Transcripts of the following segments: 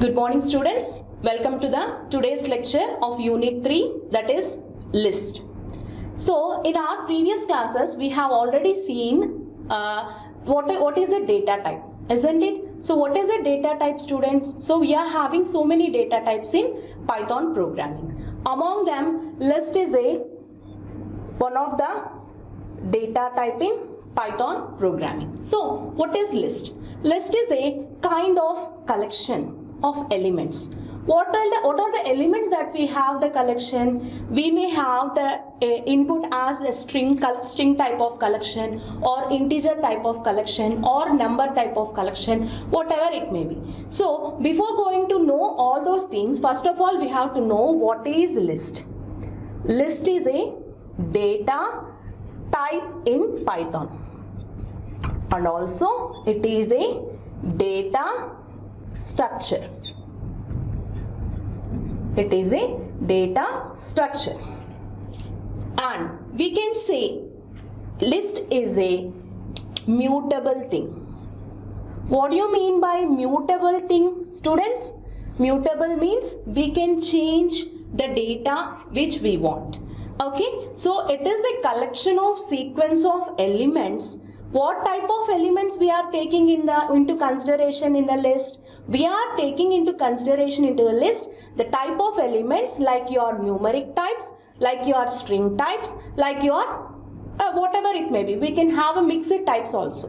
Good morning students. Welcome to the today's lecture of unit 3, that is list. So in our previous classes we have already seen what is a data type, isn't it? So what is a data type, students? So we are having so many data types in Python programming. Among them, list is one of the data type in Python programming. So what is list? List is a kind of collection of elements. What are the elements that we have the collection? We may have the input as a string type of collection, or integer type of collection, or number type of collection, whatever it may be. So before going to know all those things, first of all we have to know what is list. List is a data type in Python, and also it is a data structure. It is a data structure, and we can say list is a mutable thing. What do you mean by mutable thing, students? Mutable means we can change the data which we want. Okay, so it is a collection of sequence of elements. What type of elements we are taking into consideration in the list? We are taking into consideration into the list the type of elements like your numeric types, like your string types, like your whatever it may be. We can have a mixed types also.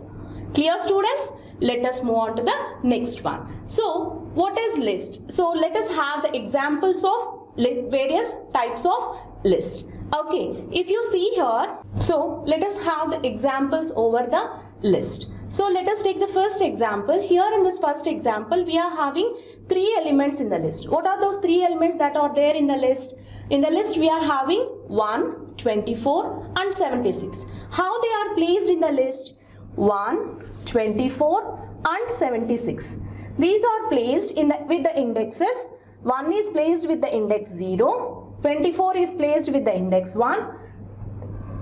Clear, students? Let us move on to the next one. So what is list? So let us have the examples of various types of list. Okay, if you see here, so let us have the examples over the list. So let us take the first example. Here in this first example, we are having 3 elements in the list. What are those 3 elements that are there in the list? In the list, we are having 1, 24 and 76. How they are placed in the list? 1, 24 and 76. These are placed with the indexes. 1 is placed with the index 0, 24 is placed with the index 1,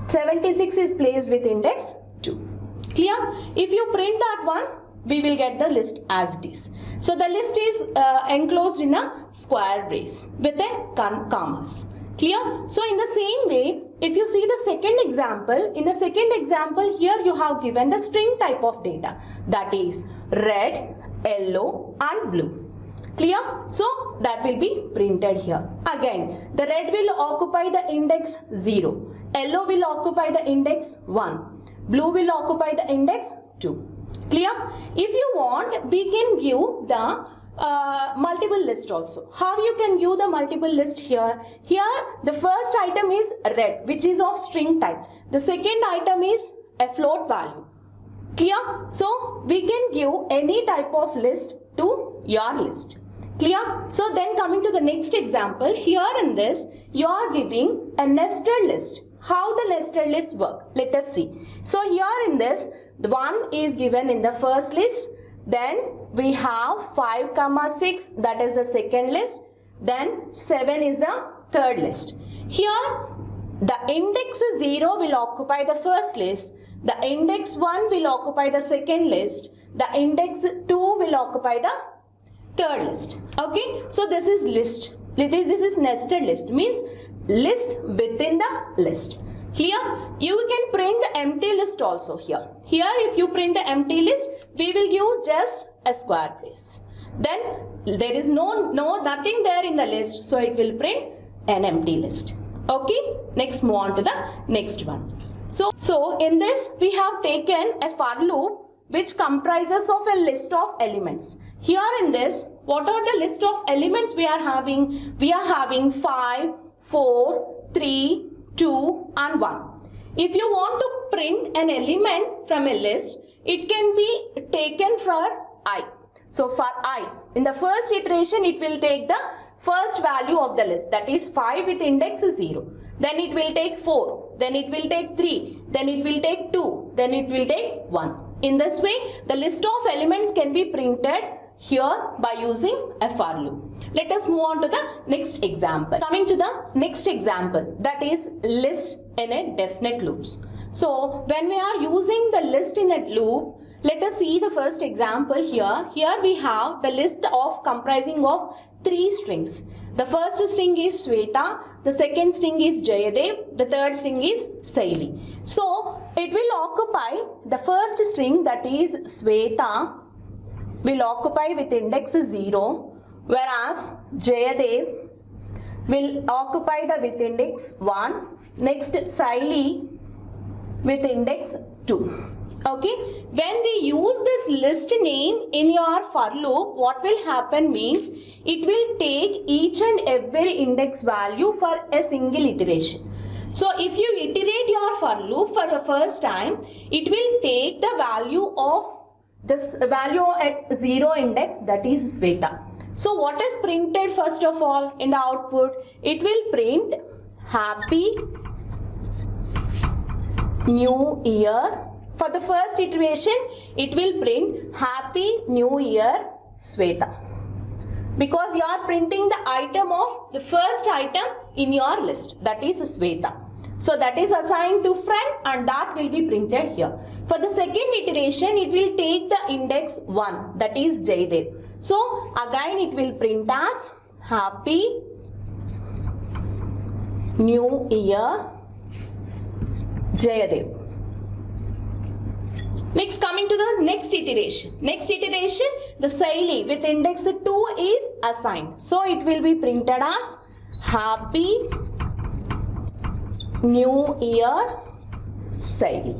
76 is placed with index 2. Clear? If you print that one, we will get the list as it is. So the list is enclosed in a square brace with a commas. Clear? So in the same way, if you see the second example, in the second example here you have given the string type of data, that is red, yellow and blue. Clear? So that will be printed here. Again, the red will occupy the index 0, yellow will occupy the index 1, blue will occupy the index 2. Clear? If you want, we can give the multiple list also. How you can give the multiple list here? Here the first item is red, which is of string type. The second item is a float value. Clear? So we can give any type of list to your list. Clear? So then coming to the next example, here in this you are giving a nested list. How the nested list work? Let us see. So here in this, the 1 is given in the first list, then we have 5, 6, that is the second list, then 7 is the third list. Here the index 0 will occupy the first list, the index 1 will occupy the second list, the index 2 will occupy the third list. Okay, so this is list. This is nested list, means list within the list. Clear? You can print the empty list also here. Here if you print the empty list, we will give just a square brace. Then there is nothing there in the list, so it will print an empty list. Okay, next move on to the next one. So in this we have taken a for loop which comprises of a list of elements. Here in this, what are the list of elements we are having? We are having 5, 4, 3, 2 and 1. If you want to print an element from a list, it can be taken for I. So for I, in the first iteration it will take the first value of the list, that is 5 with index 0. Then it will take 4, then it will take 3, then it will take 2, then it will take 1. In this way, the list of elements can be printed here by using a for loop. Let us move on to the next example. Coming to the next example, that is list in a definite loops. So when we are using the list in a loop, Let us see the first example here. Here we have the list of comprising of 3 strings. The first string is Sweta, the second string is Jayadev, the third string is Saili. So it will occupy the first string, that is Sweta, will occupy with index 0, whereas Jayadev will occupy the with index 1. Next Saili with index 2. Okay, when we use this list name in your for loop, what will happen means it will take each and every index value for a single iteration. So if you iterate your for loop for the first time, it will take the value of this value at 0 index, that is Sweta. So what is printed first of all in the output? It will print Happy New Year. For the first iteration, it will print Happy New Year Sweta, because you are printing the item of the first item in your list, that is Sweta. So that is assigned to friend and that will be printed here. For the second iteration, it will take the index 1, that is Jaydev. So again it will print as Happy New Year Jayadev. Next, coming to the next iteration. Next iteration, the Saili with index 2 is assigned. So it will be printed as Happy New Year Saili.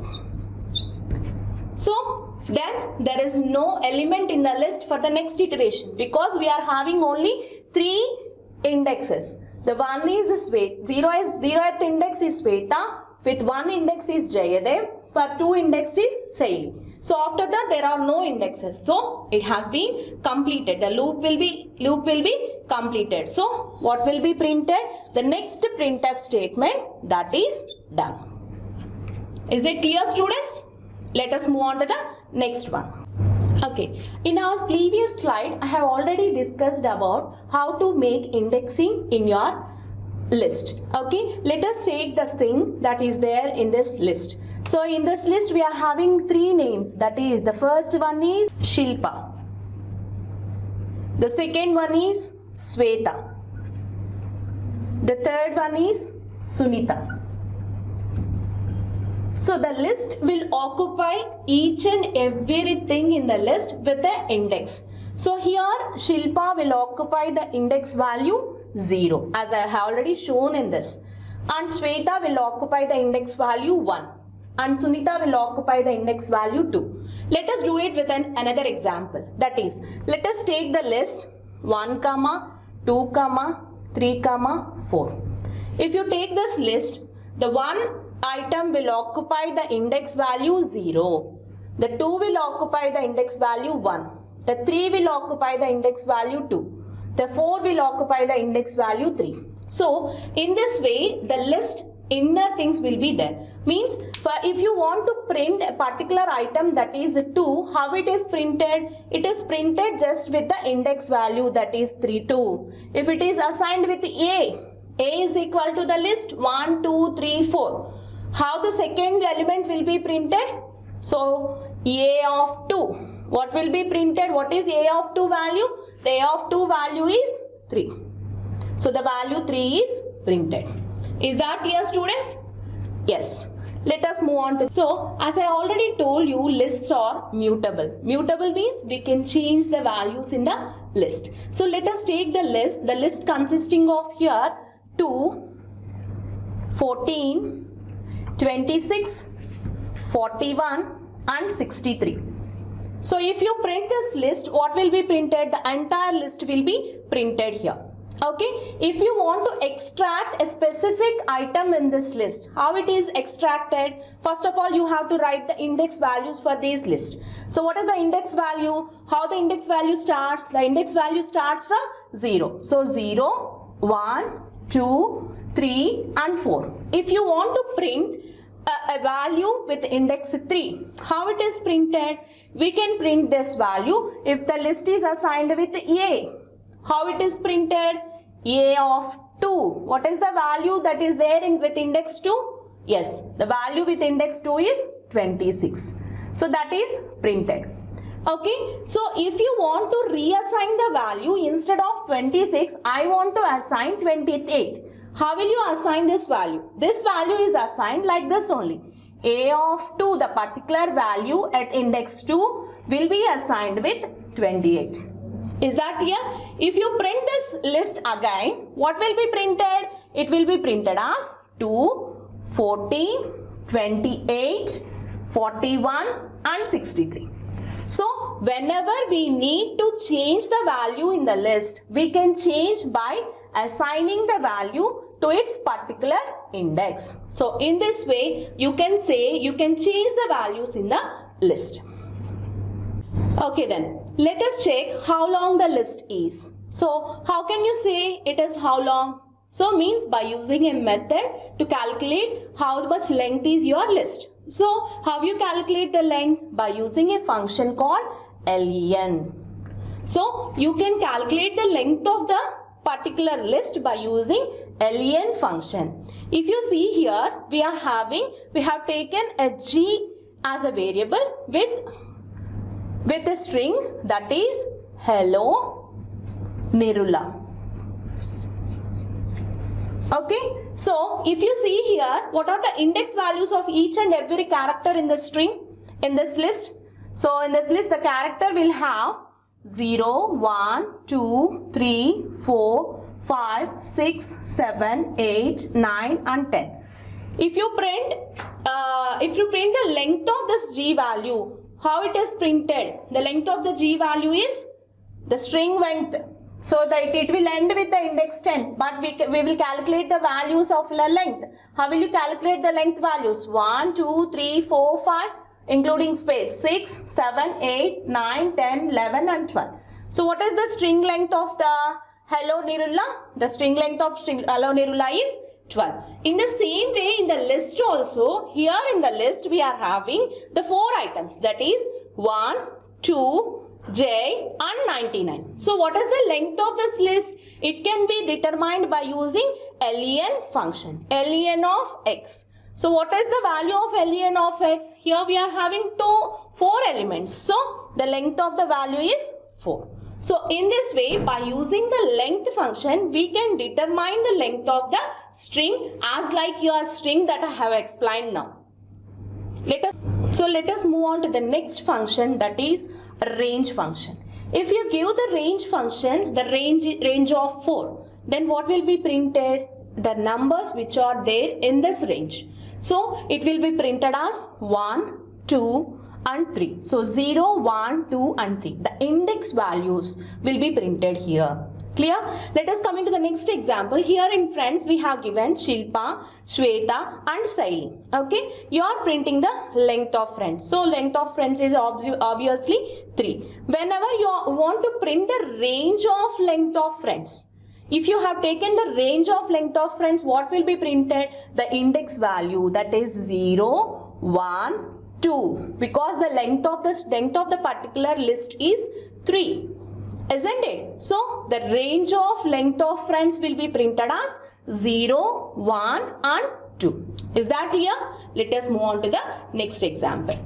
So then there is no element in the list for the next iteration, because we are having only 3 indexes. The one is Sweta, 0th index is Sweta, with 1 index is Jayadev, for 2 index is Saili. So after that there are no indexes. So it has been completed. The loop will be completed. So what will be printed? The next printf statement, that is done. Is it clear, students? Let us move on to the next one. Okay, in our previous slide I have already discussed about how to make indexing in your list. Okay, let us take the thing that is there in this list. So in this list we are having 3 names, that is the first one is Shilpa, the second one is Sweta, the third one is Sunita. So the list will occupy each and everything in the list with the index. So here Shilpa will occupy the index value 0, as I have already shown in this, and Sweta will occupy the index value 1, and Sunita will occupy the index value 2. Let us do it with another example. That is, let us take the list 1, 2, 3, 4. If you take this list, the 1 item will occupy the index value 0, the 2 will occupy the index value 1, the 3 will occupy the index value 2, the 4 will occupy the index value 3. So in this way the list inner things will be there. Means if you want to print a particular item, that is 2, how it is printed? It is printed just with the index value, that is 3, 2. If it is assigned with A is equal to the list 1, 2, 3, 4. How the second element will be printed? So A of 2. What will be printed? What is A of 2 value? The A of 2 value is 3. So the value 3 is printed. Is that clear, students? Yes. Let us move on to. So as I already told you, lists are mutable. Mutable means we can change the values in the list. So let us take the list. The list consisting of here 2, 14, 26, 41 and 63. So if you print this list, what will be printed? The entire list will be printed here. Okay, if you want to extract a specific item in this list, how it is extracted? First of all, you have to write the index values for this list. So what is the index value? How the index value starts? The index value starts from 0. So 0, 1, 2, 3 and 4. If you want to print a value with index 3, how it is printed? We can print this value if the list is assigned with A. How it is printed? A of 2. What is the value that is there with index 2? Yes, the value with index 2 is 26. So that is printed. Okay, so if you want to reassign the value, instead of 26, I want to assign 28. How will you assign this value? This value is assigned like this only. A of 2, the particular value at index 2 will be assigned with 28. Is that clear? If you print this list again, what will be printed? It will be printed as 2, 40, 28, 41 and 63. So whenever we need to change the value in the list, we can change by assigning the value to its particular index. So in this way, you can say you can change the values in the list. Okay, then let us check how long the list is. So how can you say it is how long? So means by using a method to calculate how much length is your list. So how you calculate the length? By using a function called len. So you can calculate the length of the particular list by using len function. If you see here, we have taken a g as a variable with a string, that is hello Nirula. Okay, so if you see here, what are the index values of each and every character in the string, in this list? So in this list, the character will have 0, 1, 2, 3, 4, 5, 6, 7, 8, 9 and 10. If you print the length of this g value, how it is printed? The length of the g value is the string length. So that it will end with the index 10, but we will calculate the values of the length. How will you calculate the length values? 1, 2, 3, 4, 5, including space, 6, 7, 8, 9, 10, 11 and 12. So what is the string length of the hello Nirula? The string length of hello Nirula is 12. In the same way, in the list also, here in the list we are having the 4 items, that is 1, 2, J and 99. So what is the length of this list? It can be determined by using len function, len of x. So what is the value of len of x? Here we are having 4 elements. So the length of the value is 4. So in this way, by using the length function, we can determine the length of the string as like your string that I have explained now. Let us move on to the next function, that is range function. If you give the range function the range of 4, then what will be printed? The numbers which are there in this range. So it will be printed as 1, 2 and 3. So 0, 1, 2 and 3. The index values will be printed here. Clear? Let us come into the next example. Here in friends we have given Shilpa, Shweta and Saili. Okay, you are printing the length of friends. So length of friends is obviously 3. Whenever you want to print the range of length of friends, if you have taken the range of length of friends, what will be printed? The index value, that is 0, 1, 2, because the length of the particular list is 3. Isn't it? So the range of length of friends will be printed as 0, 1 and 2. Is that clear? Let us move on to the next example.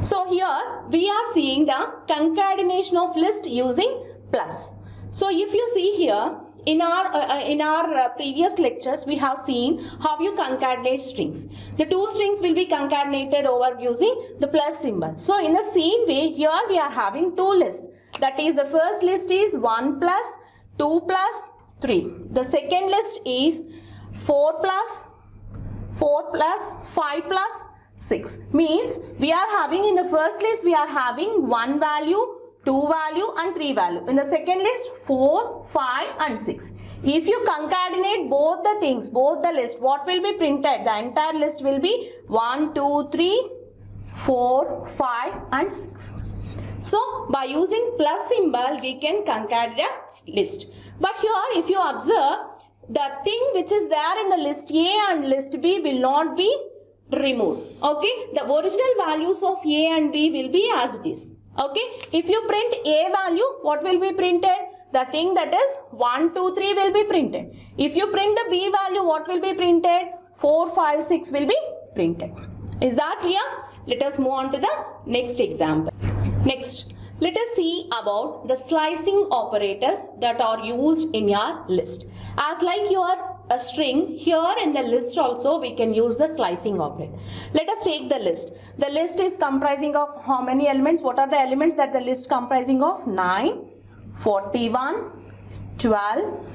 So here we are seeing the concatenation of list using plus. So if you see here, in our previous lectures, we have seen how you concatenate strings. The 2 strings will be concatenated over using the plus symbol. So in the same way, here we are having 2 lists. That is, the first list is 1 plus 2 plus 3. The second list is 4 plus 5 plus 6. Means we are having in the first list we are having 1 value, 2 value and 3 value. In the second list 4, 5 and 6. If you concatenate both the things, both the list, what will be printed? The entire list will be 1, 2, 3, 4, 5 and 6. So by using plus symbol we can concatenate the list. But here if you observe, the thing which is there in the list A and list B will not be removed. Okay, the original values of A and B will be as it is. Okay, if you print A value, what will be printed? The thing that is 1, 2, 3 will be printed. If you print the B value, what will be printed? 4, 5, 6 will be printed. Is that clear? Let us move on to the next example. Next, let us see about the slicing operators that are used in your list. As like your a string, here in the list also we can use the slicing operator. Let us take the list. The list is comprising of how many elements? What are the elements that the list comprising of? 9, 41, 12,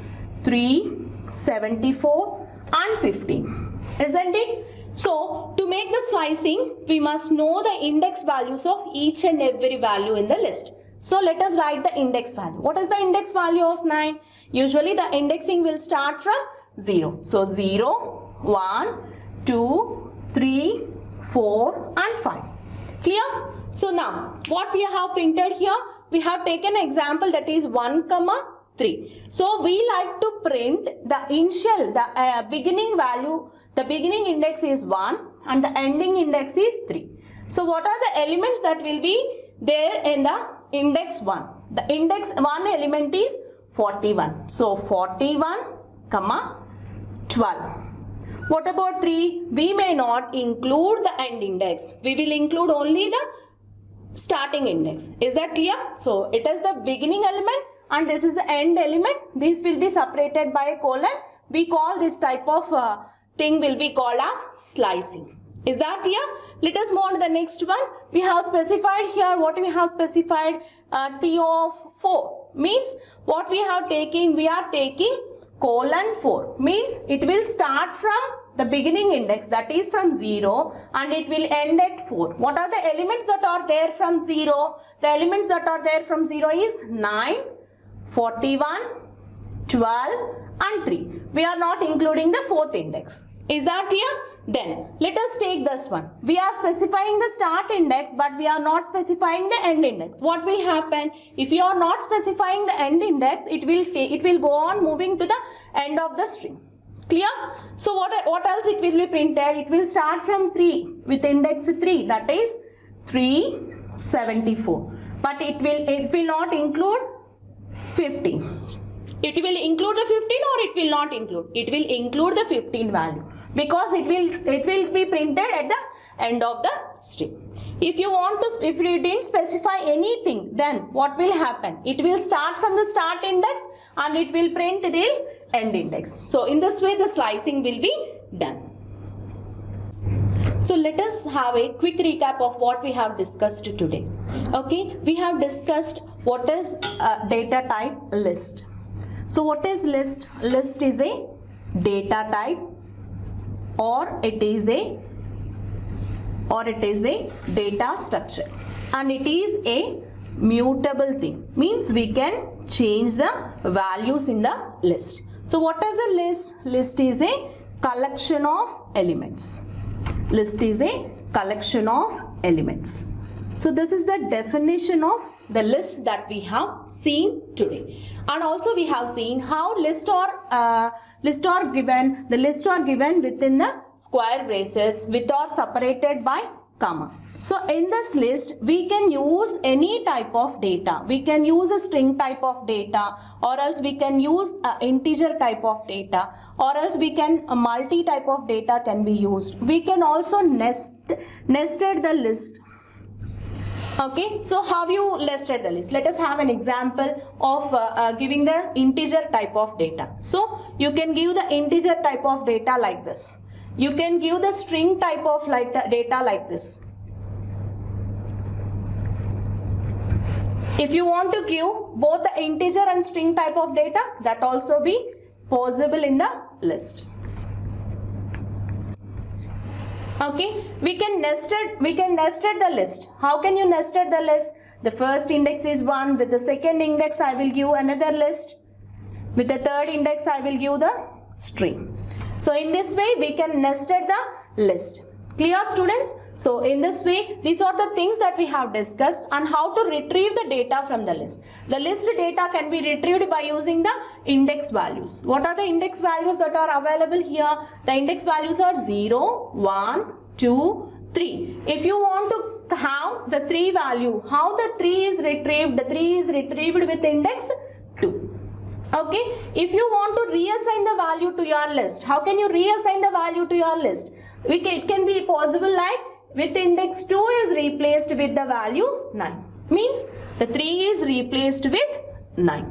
3, 74 and 15. Isn't it? So, to make the slicing, we must know the index values of each and every value in the list. So, let us write the index value. What is the index value of 9? Usually, the indexing will start from 0. So, 0, 1, 2, 3, 4 and 5. Clear? So, now, what we have printed here? We have taken an example that is 1, 3. So, we like to print the initial, the beginning value. The beginning index is 1 and the ending index is 3. So, what are the elements that will be there in the index 1? The index 1 element is 41. So, 41, 12. What about 3? We may not include the end index. We will include only the starting index. Is that clear? So, it is the beginning element and this is the end element. This will be separated by a colon. We call this type of thing will be called as slicing. Is that clear? Let us move on to the next one. We have specified here, what we have specified, T of 4 means what we have taken, we are taking colon 4 means it will start from the beginning index, that is from 0 and it will end at 4. What are the elements that are there from 0? The elements that are there from 0 is 9, 41, 12 and 3. We are not including the fourth index. Is that clear? Then let us take this one. We are specifying the start index but we are not specifying the end index. What will happen? If you are not specifying the end index, it will go on moving to the end of the string. Clear? So what else it will be printed? It will start from 3 with index 3, that is 374. But it will not include 15. It will include the 15 or it will not include? It will include the 15 value because it will be printed at the end of the string. If you didn't specify anything, then what will happen? It will start from the start index and it will print till end index. So in this way the slicing will be done. So let us have a quick recap of what we have discussed today. Okay, we have discussed what is a data type list. So what is list? List is a data type or it is a data structure and it is a mutable thing. Means we can change the values in the list. So what is a list? List is a collection of elements. List is a collection of elements. So this is the definition of the list that we have seen today. And also we have seen how lists are given within the square braces which are separated by comma. So in this list we can use any type of data. We can use a string type of data or else we can use an integer type of data or else we can a multi type of data can be used. We can also nested the list. Okay, so how you nested the list? Let us have an example of giving the integer type of data. So you can give the integer type of data like this. You can give the string type of data like this. If you want to give both the integer and string type of data, that also be possible in the list. Okay, we can nested the list. How can you nested the list? The first index is 1. With the second index I will give another list. With the third index I will give the string. So in this way we can nested the list. Clear, students? So in this way these are the things that we have discussed and how to retrieve the data from the list. The list data can be retrieved by using the index values. What are the index values that are available here? The index values are 0, 1, 2, 3. If you want to have the 3 value, how the 3 is retrieved? The 3 is retrieved with index 2. Okay, if you want to reassign the value to your list, how can you reassign the value to your list? It can be possible like with index 2 is replaced with the value 9. Means the 3 is replaced with 9.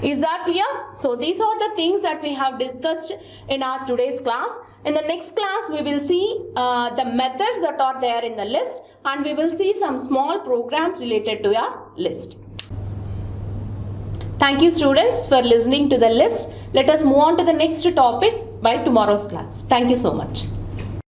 Is that clear? So these are the things that we have discussed in our today's class. In the next class, we will see the methods that are there in the list, and we will see some small programs related to your list. Thank you students for listening to the list. Let us move on to the next topic by tomorrow's class. Thank you so much.